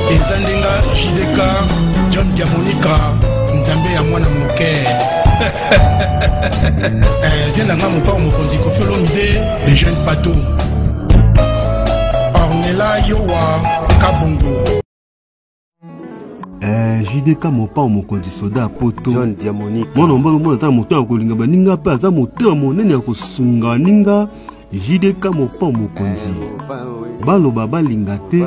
Ezandenga JDK John Diamonica Nzambe ya mwana moke. Viens nanga mon père mokonzi Koffi Olomide les jeunes pato Ornella Yowa Kabongo. JDK mopa mokonzi soda poto John Diamonica mwana mbalo mwana ta moto akolinga baninga pe aza moto monene ya kosunga ninga. JDK mopa mokonzi baloba balinga te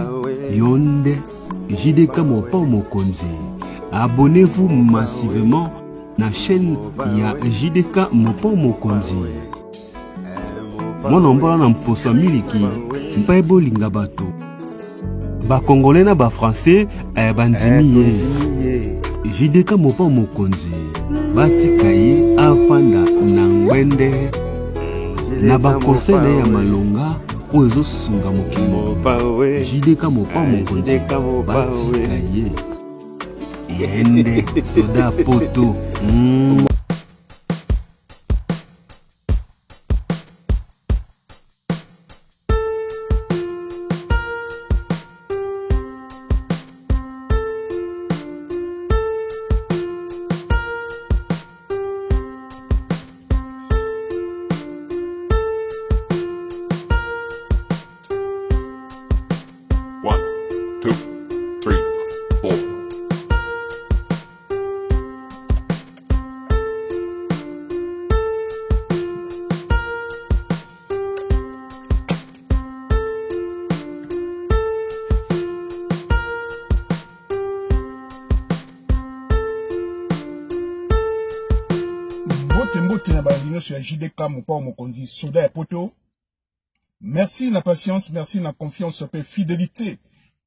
yonde. JDK mopa mokonzi. Abonnez-vous massivement na chaîne ya JDK mopa mokonzi. Mwana mbalo na mfosa miliki mpa bolinga bato ba congolais na ba français bandimi JDK mopa mokonzi batika ye afanda na ngwende na ba conseil ya malonga o ezo sunga mokimo JDK mopa mokonzi batika ye yende soda poto. Sur JDK mopa mokonzi soda poto. Merci la patience, merci la confiance et fidélité.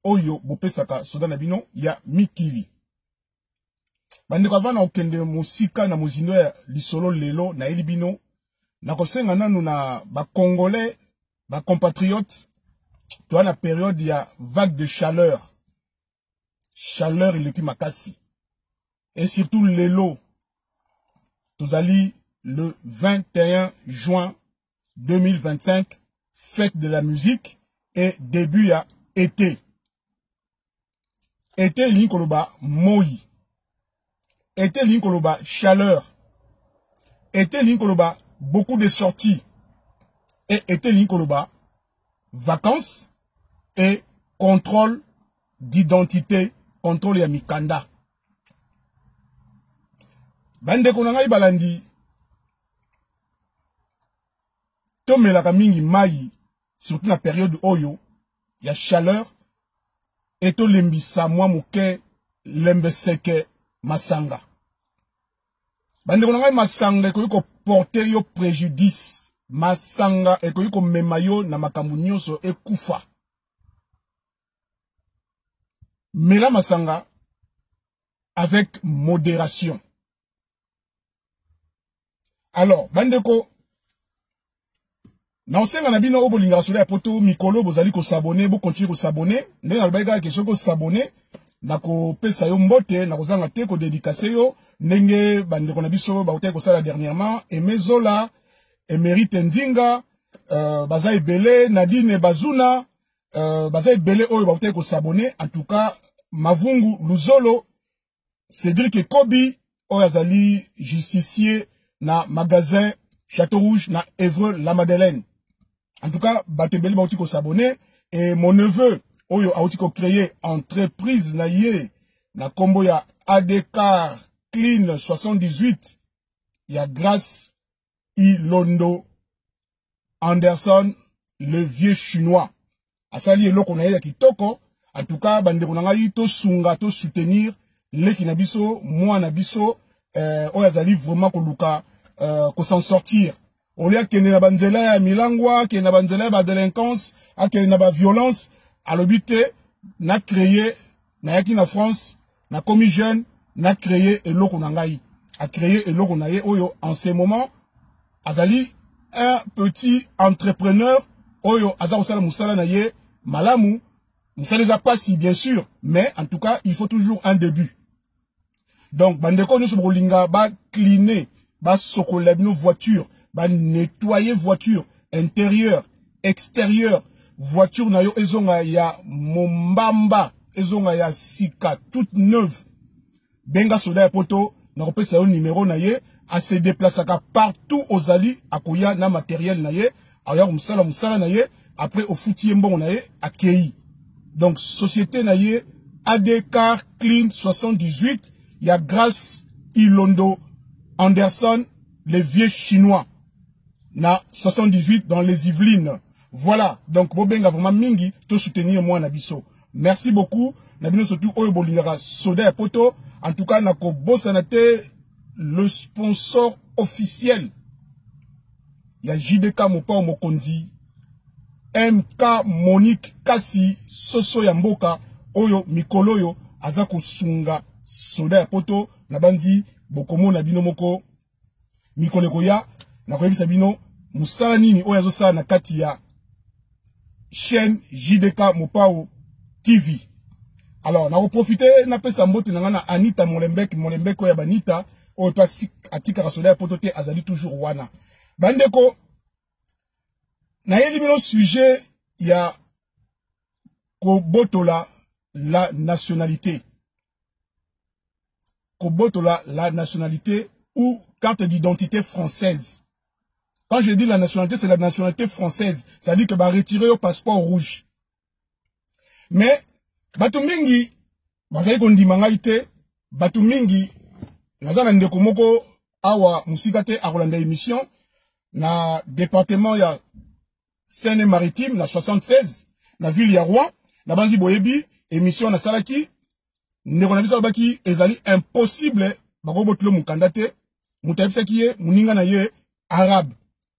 Oyo bopesaka soda na bino ya mikili. Bandeko avant na okende musika na muzino ya lisolo lelo na elibino na kosenga nanu na ba congolais ba compatriotes to na période ya vague de chaleur. Chaleur ileki makasi. Et surtout lelo tozali le 21 juin 2025, fête de la musique et début à été. Été linkoloba moi. Été linkoloba chaleur. Été linkoloba beaucoup de sorties. Et été linkoloba vacances et contrôle d'identité, contrôle ya mikanda. Bande konanga balandi tomelaka mingi mai surtout na période oyo ya chaleur et to lembisa mwa moke lembeseke masanga. Bande konanga masanga ekoki ko porter yo préjudice. Masanga ekoki ko mema yo na makambo nyonso ekufa. Mela masanga avec modération. Alors, bandeko na osenga na bino obolinga sola ya poto mikolo bozali ko s'abonner, bo continuer ko s'abonner, ndenge na baika ke soko s'abonner na ko pesa yo mbote na kozanga te ko dédicacer yo ndenge bandeko na biso ba oteka ko sala dernièrement Emezola, Emerite Ndinga, baza ebele Nadine Bazuna, baza ebele oyo ba oteka ko s'abonner. En tout cas, Mavungu Luzolo, Cédric Kobi oyo azali justicier na magasin Château Rouge na Évreux La Madeleine. En tout cas, Batebeli Bautiko s'abonner. Et mon neveu, Oyo Autiko créé entreprise na ye, na combo ya Adekar Clean 78, ya Grace Ilondo Anderson, le vieux chinois. Asali eloko na ye ya kitoko. En tout cas, bande konanga yi to sunga to soutenir le kinabiso, moi nabiso, Oyo azali vraiment koluka ko s'en sortir. Au lieu qu'il y ait na banzela ya milangwa, qu'il y ait na banzela ba délinquance, qu'il y ait na ba violence, à l'obité, na créé, na yaki na France, na commis jeune, na créé eloko nangai. A créé eloko naye oyo en ce moment, azali un petit entrepreneur, oyo azar osala musala naye, malamu, musala les a pas si bien sûr, mais en tout cas, il faut toujours un début. Donc, bandeko nous sommes linga ba cleaner, ba sokolab nos voitures, ba nettoyer voiture intérieure, extérieure, voiture na yo ezonga ya mombamba ezonga ya sika toute neuve benga soda ya poto na kopesa yo numéro na ye a se déplaçaka partout aux ali akoya na matériel na ye aya musala na ye après au foutier mbongo na ye akei donc société na ye ADK Clean 78 ya Grace Ilondo Anderson les vieux chinois na 78 dans les Yvelines. Voilà, donc bobenga vraiment mingi to soutenir moi na biso. Merci beaucoup. Na bino surtout oyo bolingaka soda ya poto. En tout cas nako bosanate le sponsor officiel. Ya JDK Mopa Mokonzi, MK Monique Kasi Soso ya mboka oyo mikolo yo azako sunga soda ya poto na bandi bokomo na bino moko mikolo koya na koyebisa bino musala nini oyo azosala na kati ya chaîne JDK Mopao TV. Alors, na profiter na pesa mbote na Anita Molembek oya banita oyo to atika rasoda ya poto te azali toujours wana. Bandeko na yeli bino sujet ya kobotola la nationalité. Kobotola la nationalité ou carte d'identité française. Quand je dis la nationalité, c'est la nationalité française. Ça dit que va retirer au passeport rouge. Mais, Batumingi, bazali kondimanga ite, Batumingi, nazana ndeko moko awa musikate akolanda émission, na département ya Seine-et-Maritime, na 76, na ville ya Rouen, na banzi boyebi, émission na salaki, ndeko na bisa baki, ezali impossible, bako botlo mukandate, mutayipsa kiye, muninga na ye, arabe.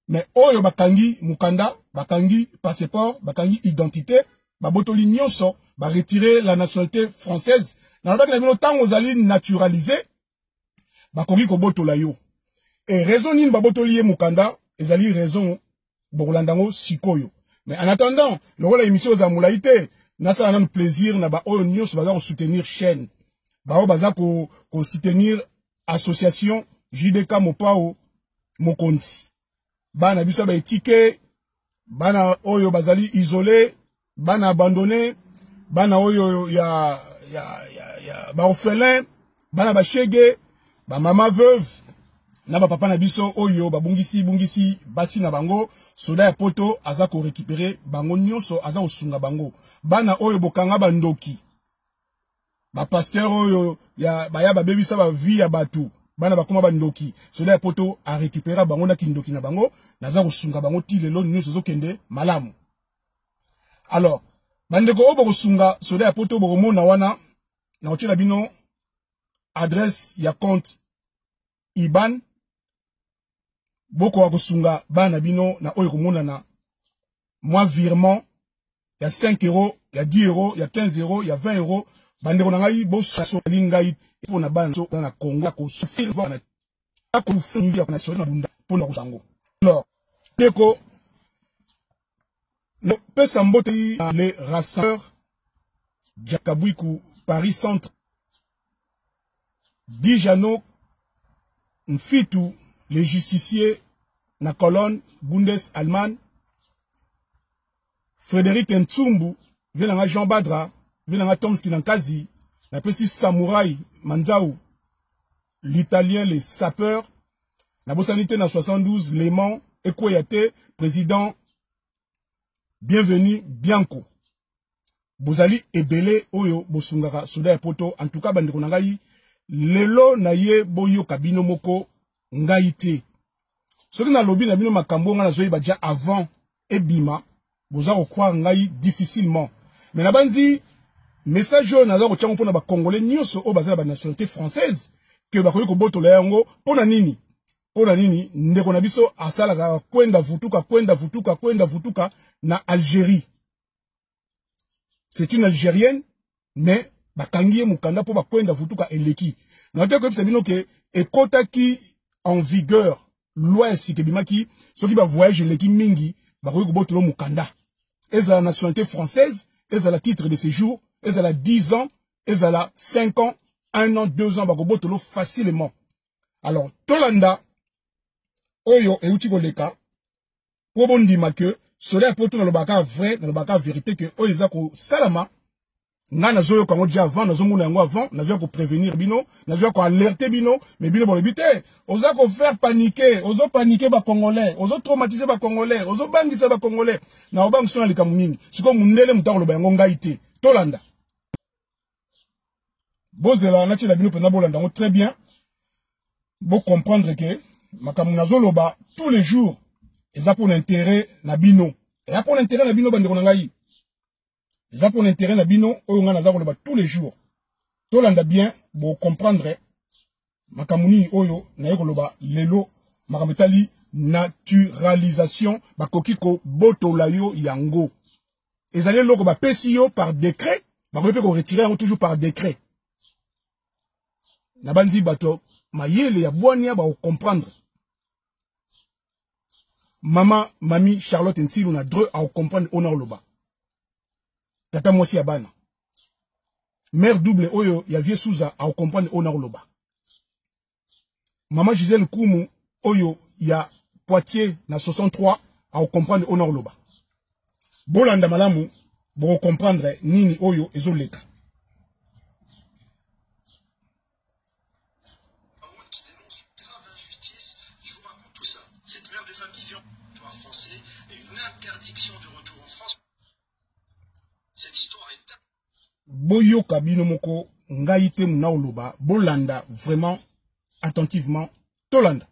Mais oyo bakangi mukanda, bakangi passeport, bakangi identité, babotoli nyonso, ba retirer la nationalité française. Na baki na bino tango ozali naturalisé, bakoki ko botola yo. Et raison nini babotoli ye mukanda, ezali raison bokolandango sikoyo. Mais en attendant, le rôle de l'émission aux amoulaïté, nasa a un plaisir na ba oyo nyonso baza ko soutenir chaîne. Ba o baza ko soutenir association JDK Mopao Mokonzi. Bana biso ba étiqué, bana oyo bazali isolé, bana abandonné, bana oyo ya ba orphelin, bana ba chege, ba mama veuve, na ba papa na biso oyo ba bungisi basi na bango, soda ya poto aza ko récupérer bango nyonso aza osunga bango. Bana oyo bokanga ba ndoki. Ba pasteur oyo ya ba bebisa ba vie ya batu. Bana bakoma bandoki soda ya poto a récupérer bango na kindoki na bango naza kosunga bango ti lelo nyonso zokende malamu. Alors bandeko obo kosunga soda ya poto bokomona wana na otela bino adresse ya compte IBAN boko wa kosunga bana bino na oyo komona na moi virement ya 5 €, ya 10 €, ya 15 €, ya 20 €. Bandeko na ngai bo so lingai pour na banso na Congo ko souffrir voilà ko finir na so na bunda pour na kusango. Alors deko no pesa mbote les rassembleurs Jakabuiku Paris Centre Dijano Mfitu les justiciers na colonne Bundes Allemagne Frédéric Ntsumbu Vilanga Jean Badra Vilanga Tomski Nankazi la petite Samouraï Manzao l'italien les sapeurs la bossanité na 72 Léman Ekoyate président bienvenue Bianco Bozali ebele oyo bosungaka soda ya poto en tout cas bandeko na ngai lelo na ye boyo kabino moko ngai te soki na lobi na bino makambo nga na zoyi ba déjà avant ebima boza ko croire ngai difficilement mais na banzi message oyo naza ko tiango pona ba congolais nyonso o bazala ba nationalité française que ba koyi ko botola yango pona nini ndeko na biso asala kwenda vutuka na Algérie. C'est une Algérienne mais bakangi mukanda po bakwenda vutuka eleki. Na te ko bino ke ekotaki en vigueur loi esikebimaki soki ba voyage eleki mingi ba koyi ko botola mukanda. Eza la nationalité française, eza la titre de séjour, eza la 10 ans, eza la 5 ans, 1 an, 2 ans ba ko botola facilement. Alors Tolanda oyo euti koleka po bondima ke soda poto na lobaka vrai na lobaka vérité que oyo eza ko salama Nga nazo yo kango déjà avant, nazo mona yango avant, nazo ko prévenir bino, nazo ko alerter bino, mais bino bon bité, oza ko faire paniquer, ozo paniquer ba Congolais, ozo traumatiser ba Congolais, ozo bangisa ba Congolais. Na obang sona likamu nini. Siko mundele mutako lo bango ngaite. Tolanda. Bozela na tshela bino pena bolanda ngo très bien. Bo comprendre que makamu nazo loba tous les jours, eza pour l'intérêt na bino. Et pour l'intérêt na bino bande ko ngai. Eza pour l'intérêt na bino oyo nga naza koloba tous les jours. Tolanda bien bo comprendre makamuni oyo na yekoloba lelo makamutali naturalisation bakoki ko botola yo yango. Ezali loko ba pesi yo par décret, bakoki ko retirer toujours par décret. Na banzi bato mayele ya bwania ba comprendre. Mami Charlotte Ntilu na dre a comprendre honor loba. Tata mwasi ya bana. Mère double oyo ya vie Souza a comprendre honor loba. Maman Gisèle Koumou oyo ya Poitiers na 63 a comprendre honor loba. Bolanda malamu bo comprendre nini oyo ezoleka. Qui dénonce une grave injustice, je vous raconte tout ça. Cette mère de famille vient en territoire français et une interdiction de retour en France. Cette histoire est... Boyo kabino moko ngaite muna oloba bolanda vraiment attentivement tolanda.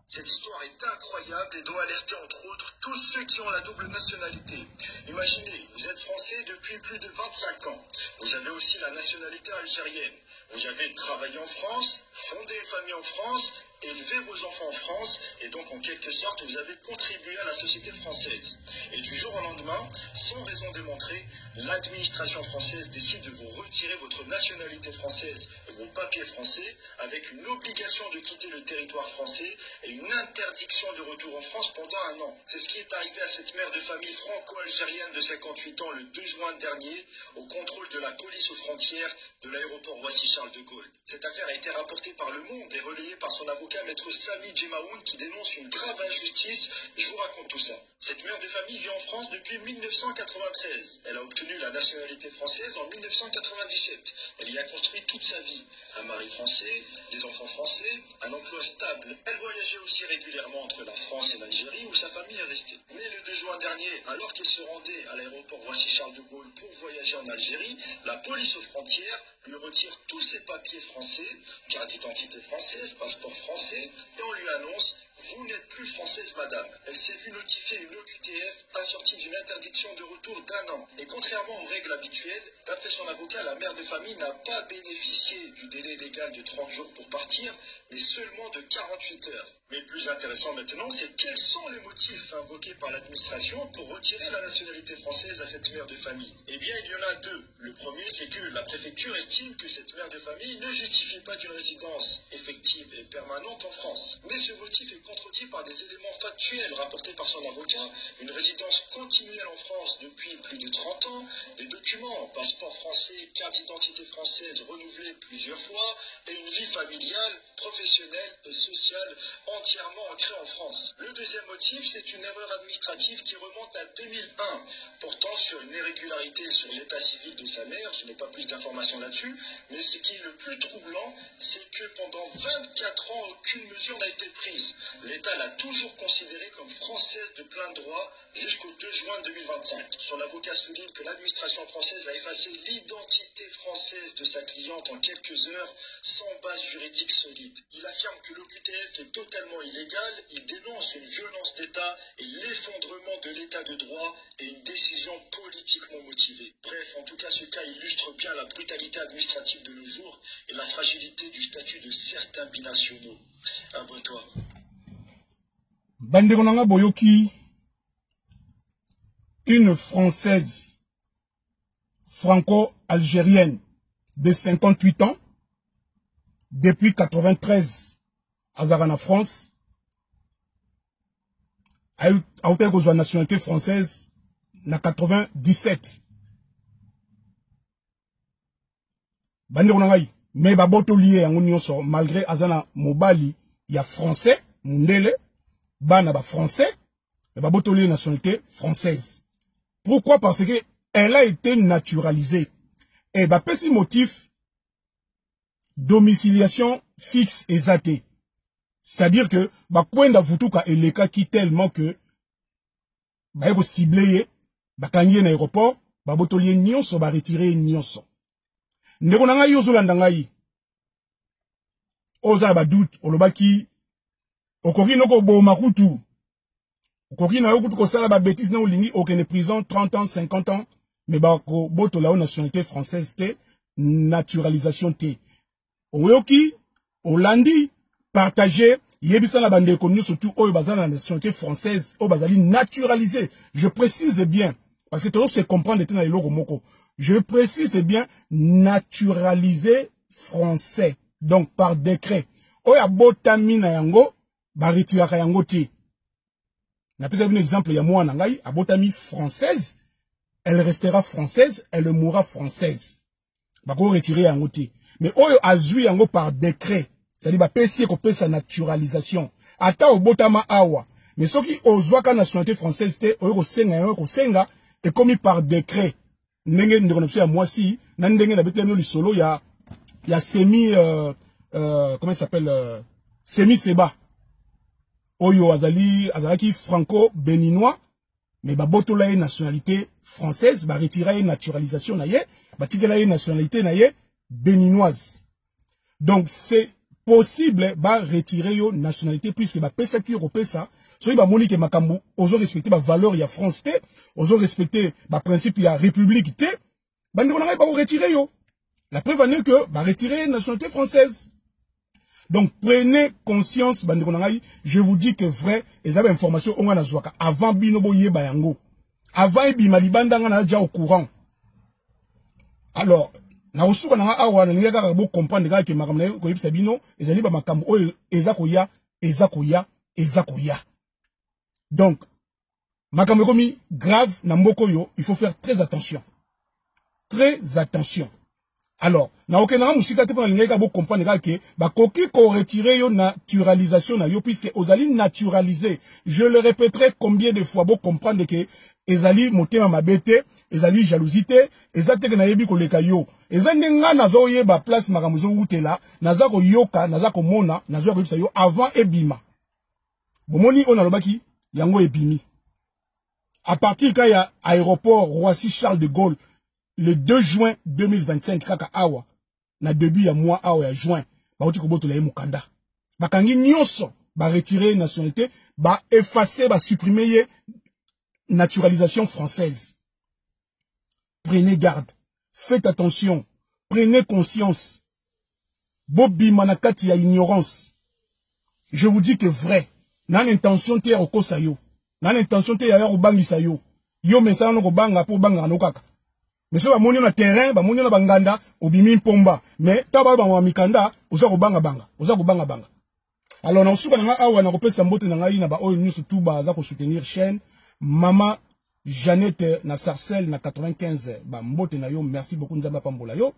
Cette histoire est incroyable et doit alerter entre autres tous ceux qui ont la double nationalité. Imaginez, vous êtes français depuis plus de 25 ans. Vous avez aussi la nationalité algérienne. Vous avez travaillé en France, fondé une famille en France, élevé vos enfants en France, et donc en quelque sorte vous avez contribué à la société française. Et du jour au lendemain, sans raison démontrée, l'administration française décide de vous retirer votre nationalité française et vos papiers français, avec une obligation de quitter le territoire français et une interdiction de retour en France pendant un an. C'est ce qui est arrivé à cette mère de famille franco-algérienne de 58 ans le 2 juin dernier, au contrôle de la police aux frontières de l'aéroport Roissy-Charles de Gaulle. Cette affaire a été rapportée par Le Monde et relayée par son avocat maître Sami Djemaoun qui dénonce une grave injustice. Je vous raconte tout ça. Cette mère de famille vit en France depuis 1993. Elle a obtenu la nationalité française en 1997. Elle y a construit toute sa vie. Un mari français, des enfants français, un emploi stable. Elle voyageait aussi régulièrement entre la France et l'Algérie où sa famille est restée. Mais le 2 juin dernier, alors qu'elle se rendait à l'aéroport Roissy-Charles de Gaulle pour voyager en Algérie, la police aux frontières lui retire tous ses papiers français, carte d'identité française, passeport français, et on lui annonce « Vous n'êtes plus française, madame ». Elle s'est vue notifier une OQTF assortie d'une interdiction de retour d'1 an. Et contrairement aux règles habituelles, d'après son avocat, la mère de famille n'a pas bénéficié du délai légal de 30 jours pour partir, mais seulement de 48 heures. Mais le plus intéressant maintenant, c'est quels sont les motifs invoqués par l'administration pour retirer la nationalité française à cette mère de famille. Eh bien, il y en a deux. Le premier, c'est que la préfecture estime que cette mère de famille ne justifie pas d'une résidence effective et permanente en France. Mais ce motif est contredit par des éléments factuels rapportés par son avocat, une résidence continuelle en France depuis plus de 30 ans, des documents, passeport français, carte d'identité française renouvelée plusieurs fois, et une vie familiale, professionnelle et sociale entièrement ancrée en France. Le deuxième motif, c'est une erreur administrative qui remonte à 2001, portant sur une irrégularité sur l'état civil de sa mère. Je n'ai pas plus d'informations là-dessus, mais ce qui est le plus troublant, c'est que pendant 24 ans, aucune mesure n'a été prise. L'État l'a toujours considérée comme française de plein droit jusqu'au 2 juin 2025. Son avocat souligne que l'administration française a effacé l'identité française de sa cliente en quelques heures sans base juridique solide. Il affirme que l'OQTF est totalement illégal, il dénonce une violence d'État et l'effondrement de l'État de droit et une décision politiquement motivée. Bref, en tout cas, ce cas illustre bien la brutalité administrative de nos jours et la fragilité du statut de certains binationaux. Abonne-toi. Bandekonanga Boyoki, une Française franco-algérienne de 58 ans, depuis 93, Azarana France, a eu la nationalité française na 97. Bandekonanga, mais baboto lié en union malgré Azana Mobali, il y a français, Mundele, bana ba français, mais baboto lié nationalité française. Pourquoi? Parce que elle a été naturalisée. Et bah, petit motif, domiciliation fixe et zaté. C'est-à-dire que, bah, kwenda vutuka eleka qui tellement que, bah, yako ciblé, bah, kanye na aéroport, bah, botolier nyonso, bah, retirer nyonso. Ndeko na ngai ozolanda ngai. Oza ba doute, olobaki, okoki noko bo makutu. Okoki na yokutu kosala ba bêtise na olingi, okene prison 30 ans, 50 ans, mais bah, boto la nationalité française te, naturalisation te. Oyoki, Olandi, partagé, yebisa la bande connue surtout au bazar la nationalité française, au bazali naturalisé. Je précise bien, parce que toujours c'est comprendre les logo moko. Je précise bien, naturalisé français. Donc par décret. Oya botami na yango, ba retiraka yango ti. Na pesa un exemple, ya moi nangai, abotami française, elle restera française, elle mourra française. Bako retirer yango ti. Mais oyo azui yango par décret. C'est-à-dire ba pesi ko pesa naturalisation. Ata obotama awa. Mais ce qui ozwaka nationalité française te oyo ko senga est commis par décret. Ndenge ndeko ya moi si na ndenge na betlemo li solo ya semi comment il s'appelle semi seba. Oyo azalaki franco-béninois mais ba botola nationalité française ba retirer naturalisation na ye, ba tigela nationalité na ye béninoise. Donc c'est possible ba retirer yo nationalité puisque ba pesa ki ko pesa so ba moni ke makambu ozo respecter ba valeur ya France te, ozo respecter ba principe ya république te, ba ndeko na ba retirer yo. La preuve en est que ba retirer nationalité française. Donc prenez conscience ba ndeko na je vous dis que vrai les informations on na zwaka avant binobo yeba yango. Avant ebima libanda nga na ja au courant. Alors na usuka na awa na ninga ka bo comprendre ka ke makamna ko yebisa bino ezali ba makambo oyo ezakoya. Donc makambo komi grave na mboko yo, il faut faire très attention. Très attention. Alors, na okena musika te pona ninga ka bo comprendre ka ke ba koki ko retirer yo naturalisation na yo puisque ozali naturalisé. Je le répéterai combien de fois bo comprendre que ezali motema mabete, ezali jalousie, ezate na yebi koleka yo. Ezande nga nazo yeba place makamuzo utela, naza ko yoka, naza ko mona, nazo ko yebisa yo avant ebima. Bomoni on alobaki yango ebimi. À partir quand il y a aéroport Roissy Charles de Gaulle le 2 juin 2025 kaka awa na début ya mois awa ya juin, ba oti ko botola mukanda. Ba kangi nyonso ba retirer nationalité, ba effacer, ba supprimer naturalisation française. Prenez garde, faites attention, prenez conscience. Bobi manakati ya ignorance. Je vous dis que vrai, nan intention te ya kosa yo, nan intention te ya kobangisa yo. Yo mensana no kobanga po banga no kaka. Mais so ba moni na terrain, ba moni na banganda, obimi mpomba, mais taba ba mikanda, oza kobanga banga, oza kobanga banga. Alors na usuka na awa na kopesa mbote na ngai na ba oyo nyusu tuba za ko soutenir chaîne Mama Jeannette na Sarcelles na 95 ba mbote na yo, merci beaucoup nzamba pambola yo.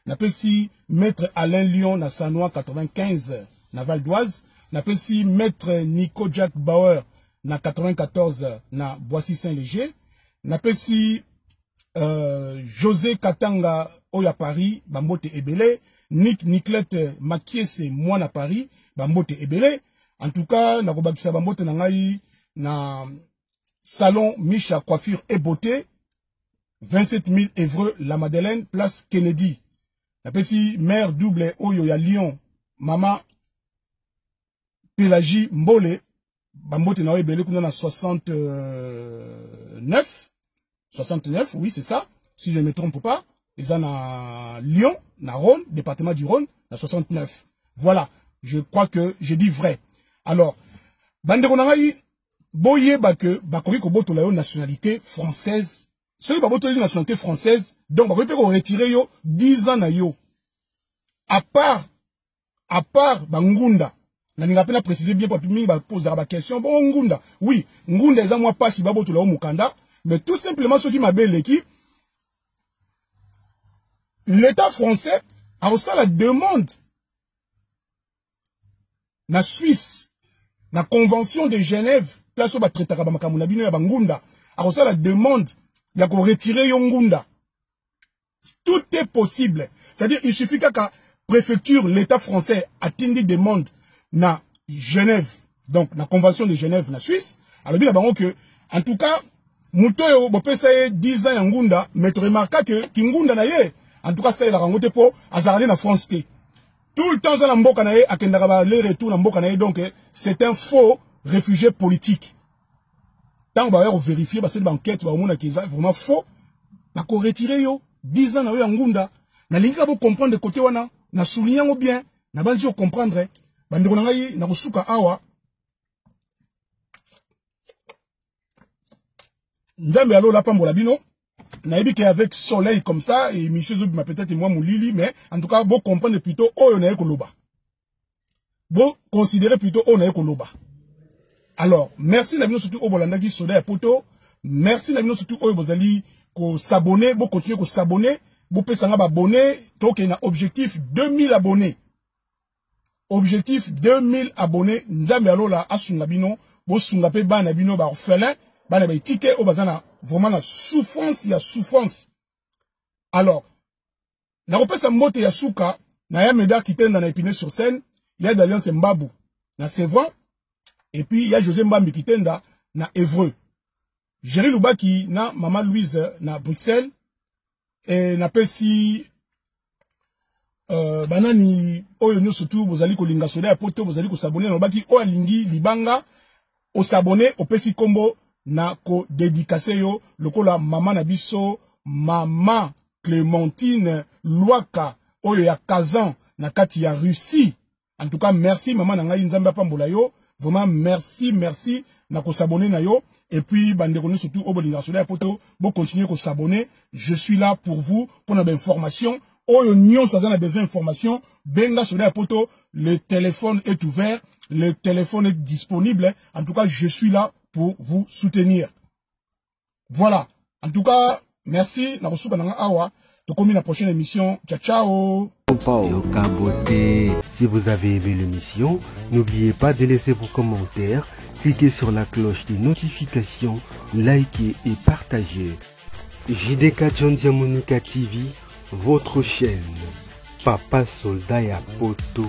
Na pesi maître Alain Lyon na Sanois 95 na Val d'Oise, na pesi maître Nico Jack Bauer na 94 na Boissy Saint-Léger, na pesi José Katanga oya Paris ba mbote ebele, Niclette Makiese moi na Paris ba mbote ebele. En tout cas na kobakisa ba mbote na ngai na Salon Micha Coiffure et Beauté, 27 000 Évreux, La Madeleine, place Kennedy. La pesi mère double Oyo ya Lyon, Mama Pélagie Mbole, Bambote na Ebele kuna na 69, oui c'est ça, si je ne me trompe pas, ils en a Lyon, na Rhône, département du Rhône, na 69. Voilà, je crois que j'ai dit vrai. Alors, bandeko na ngai boye bake bakoki ko botola yo nationalité française. Soki ba botola nationalité française, donc bakoki pe ko retirer yo 10 ans na yo. À part bangunda. Na ninga pena préciser bien pour mingi ba poser ba question bon ngunda. Oui, ngunda eza moi pas si ba botola yo mukanda, mais tout simplement ceux qui m'appellent qui l'État français a reçu la demande na Suisse, na convention de Genève, place où ba traitaka ba makamuna bino ya bangunda, a reçu la demande ya ko retirer Yongunda. Tout est possible. C'est-à-dire, il suffit qu'à la préfecture, l'État français a tindi demande na Genève, donc la convention de Genève, na Suisse. Alors, bien, que, en tout cas, Moutoyo, bopesa 10 ans Ngunda, mais tu remarques que Kingunda na ye, en tout cas, ça, il a rencontré pour azarder na France. Tout le temps, ça, la mboka na ye, a kendara les retours na mboka na ye, donc, c'est un faux réfugié politique. Tant qu'on va vérifier, bah, cette enquête, bah, au monde, qui est vraiment faux, bah, qu'on retire yo, 10 ans na yo Ngunda, na linga bo comprendre de côté wana, na souligner bien, na banji comprendre, bah, ndeko na ngai, na kusuka awa, Nzambe alo la pambola bino, na ebi avec soleil comme ça, et Michel Zoub m'a peut-être moi mon lili, mais en tout cas, bon comprendre plutôt, oh, na ekoloba. Bon considérer plutôt, oh, na ekoloba. Alors, merci na bino surtout au Bolanda qui soda poto, merci na bino surtout au Bozali, ko s'abonner, bon continuer ko s'abonner, bon pesanga ba abonner, donc il y a objectif 2000 abonnés. Objectif 2000 abonnés, Nzambe alo la asunga bino, bon sunga pe ba na bino ba orphelin, bana ba ticket au bazana vraiment la souffrance, il y a souffrance. Alors na repesa mbote ya suka na ya meda kitenda na Épinay sur Seine, il y a d'Alliance Mbabou na Sévran et puis il y a José Mbambi kitenda na Évreux. Jerry Lubaki na Maman Louise na Bruxelles et na pesi banani oyo nyo surtout bozali ko linga soda ya poto bozali ko s'abonner na Lubaki o alingi libanga o s'abonner o pesi kombo na ko dédicace yo lokola mama na biso mama Clémentine Luaka oyo ya Kazan na kati ya Russie. En tout cas merci maman na ngai Nzambe pambola yo, vraiment merci na ko s'abonner na yo et puis bandeko surtout au bolinga soda ya poto bo continuer ko s'abonner, je suis là pour vous pour des informations oyo nyon ça a des informations benga soda ya poto, le téléphone est ouvert, le téléphone est disponible, en tout cas je suis là pour vous soutenir. Voilà. En tout cas, merci. Tokomi la prochaine émission. Ciao, ciao. Si vous avez aimé l'émission, n'oubliez pas de laisser vos commentaires, cliquez sur la cloche des notifications, likez et partagez. JDK John Diamonika TV, votre chaîne. Papa Soldat ya Poto.